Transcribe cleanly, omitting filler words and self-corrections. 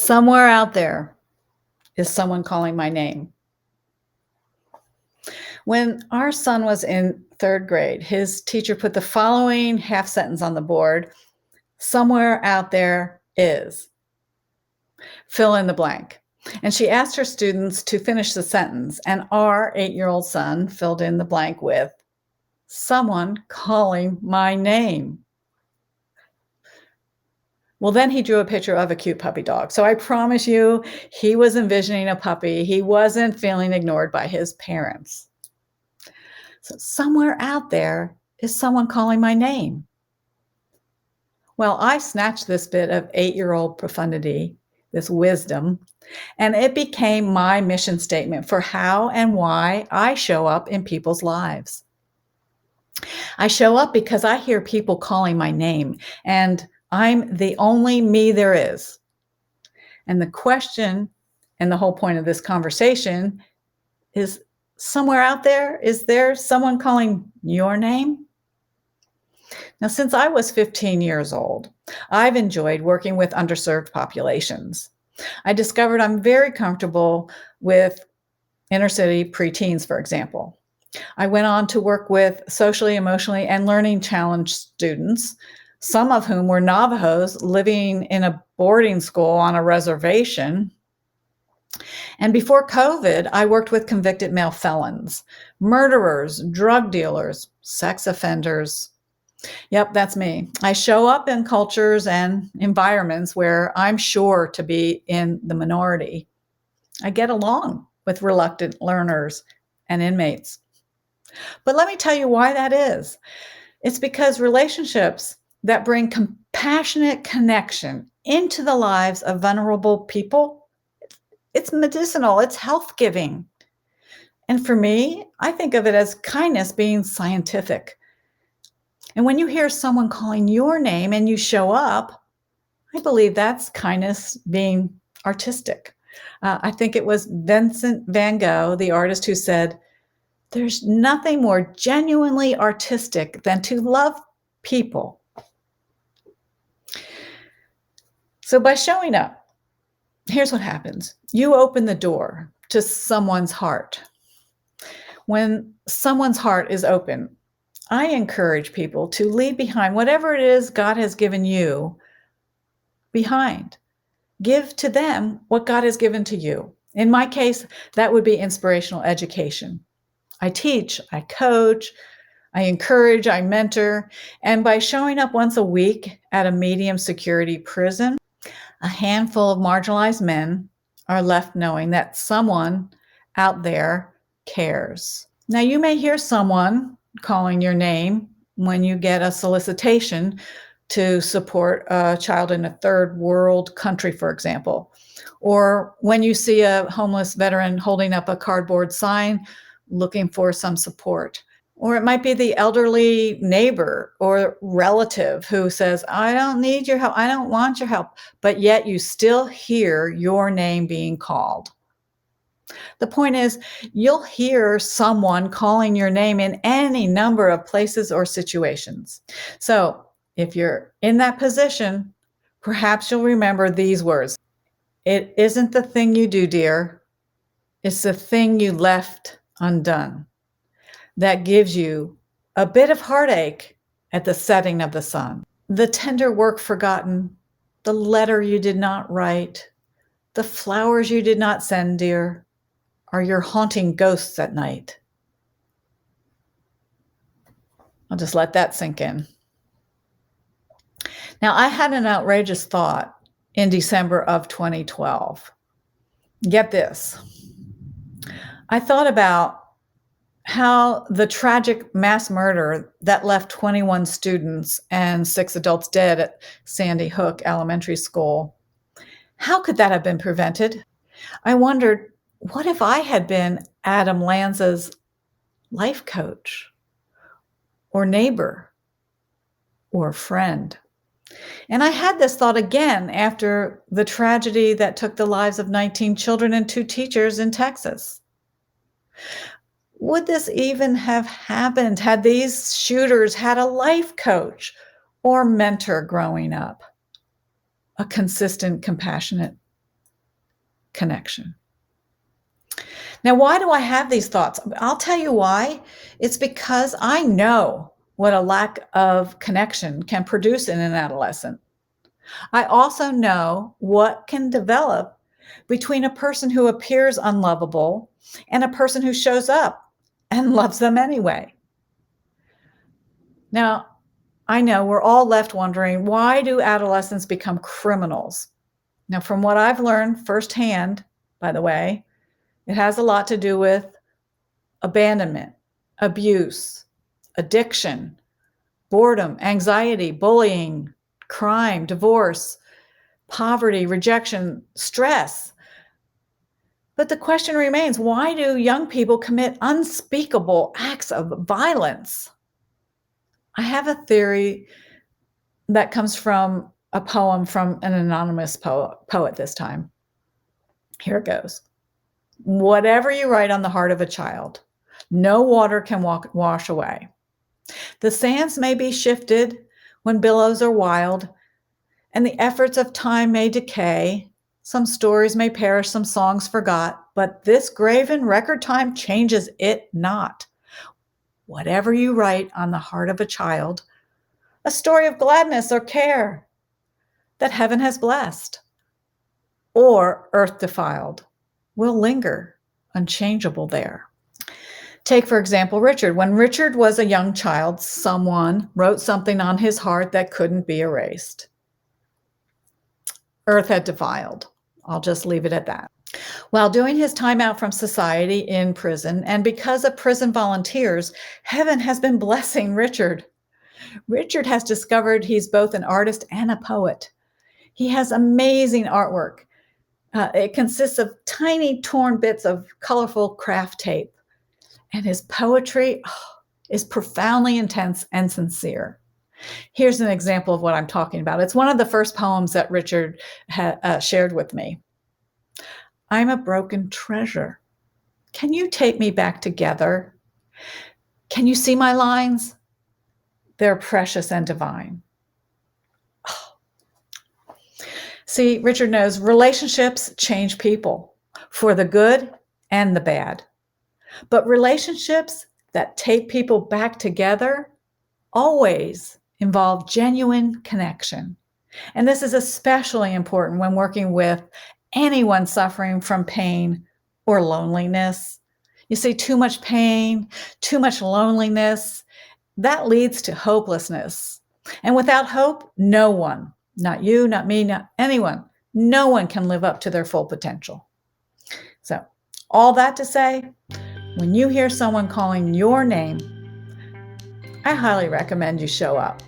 Somewhere out there is someone calling my name. When our son was in third grade, his teacher put the following half sentence on the board: somewhere out there is, fill in the blank. And she asked her students to finish the sentence, and our 8-year-old son filled in the blank with, someone calling my name. Well, then he drew a picture of a cute puppy dog. So I promise you, he was envisioning a puppy. He wasn't feeling ignored by his parents. So somewhere out there is someone calling my name. Well, I snatched this bit of 8-year-old profundity, this wisdom, and it became my mission statement for how and why I show up in people's lives. I show up because I hear people calling my name, and I'm the only me there is. And the question and the whole point of this conversation is, somewhere out there, is there someone calling your name? Now, since I was 15 years old, I've enjoyed working with underserved populations. I discovered I'm very comfortable with inner city preteens, for example. I went on to work with socially, emotionally, and learning challenged students, some of whom were Navajos living in a boarding school on a reservation. And before COVID, I worked with convicted male felons, murderers, drug dealers, sex offenders. Yep, that's me. I show up in cultures and environments where I'm sure to be in the minority. I get along with reluctant learners and inmates. But let me tell you why that is. It's because relationships that bring compassionate connection into the lives of vulnerable people, it's medicinal, it's health-giving. And for me, I think of it as kindness being scientific. And when you hear someone calling your name and you show up, I believe that's kindness being artistic. I think it was Vincent van Gogh, the artist, who said, there's nothing more genuinely artistic than to love people. So by showing up, here's what happens. You open the door to someone's heart. When someone's heart is open, I encourage people to leave behind whatever it is God has given you behind. Give to them what God has given to you. In my case, that would be inspirational education. I teach, I coach, I encourage, I mentor, and by showing up once a week at a medium security prison, a handful of marginalized men are left knowing that someone out there cares. Now, you may hear someone calling your name when you get a solicitation to support a child in a third world country, for example, or when you see a homeless veteran holding up a cardboard sign looking for some support. Or it might be the elderly neighbor or relative who says, I don't need your help, I don't want your help, but yet you still hear your name being called. The point is, you'll hear someone calling your name in any number of places or situations. So if you're in that position, perhaps you'll remember these words. It isn't the thing you do, dear. It's the thing you left undone that gives you a bit of heartache at the setting of the sun. The tender work forgotten, the letter you did not write, the flowers you did not send, dear, are your haunting ghosts at night. I'll just let that sink in. Now, I had an outrageous thought in December of 2012. Get this. I thought about how the tragic mass murder that left 21 students and 6 adults dead at Sandy Hook Elementary School, how could that have been prevented? I wondered, what if I had been Adam Lanza's life coach or neighbor or friend? And I had this thought again after the tragedy that took the lives of 19 children and 2 teachers in Texas. Would this even have happened had these shooters had a life coach or mentor growing up? A consistent, compassionate connection. Now, why do I have these thoughts? I'll tell you why. It's because I know what a lack of connection can produce in an adolescent. I also know what can develop between a person who appears unlovable and a person who shows up and loves them anyway. Now, I know we're all left wondering, why do adolescents become criminals? Now, from what I've learned firsthand, by the way, it has a lot to do with abandonment, abuse, addiction, boredom, anxiety, bullying, crime, divorce, poverty, rejection, stress. But the question remains, why do young people commit unspeakable acts of violence? I have a theory that comes from a poem from an anonymous poet this time. Here it goes. Whatever you write on the heart of a child, no water can wash away. The sands may be shifted when billows are wild, and the efforts of time may decay. Some stories may perish, some songs forgot, but this graven record time changes it not. Whatever you write on the heart of a child, a story of gladness or care that heaven has blessed, or earth defiled, will linger unchangeable there. Take, for example, Richard. When Richard was a young child, someone wrote something on his heart that couldn't be erased. Earth had defiled. I'll just leave it at that. While doing his time out from society in prison, and because of prison volunteers, heaven has been blessing Richard. Richard has discovered he's both an artist and a poet. He has amazing artwork. It consists of tiny torn bits of colorful craft tape. And his poetry is profoundly intense and sincere. Here's an example of what I'm talking about. It's one of the first poems that Richard shared with me. I'm a broken treasure. Can you take me back together? Can you see my lines? They're precious and divine. See, Richard knows relationships change people for the good and the bad. But relationships that take people back together always involve genuine connection. And this is especially important when working with anyone suffering from pain or loneliness. You see, too much pain, too much loneliness, that leads to hopelessness. And without hope, no one, not you, not me, not anyone, no one can live up to their full potential. So, all that to say, when you hear someone calling your name, I highly recommend you show up.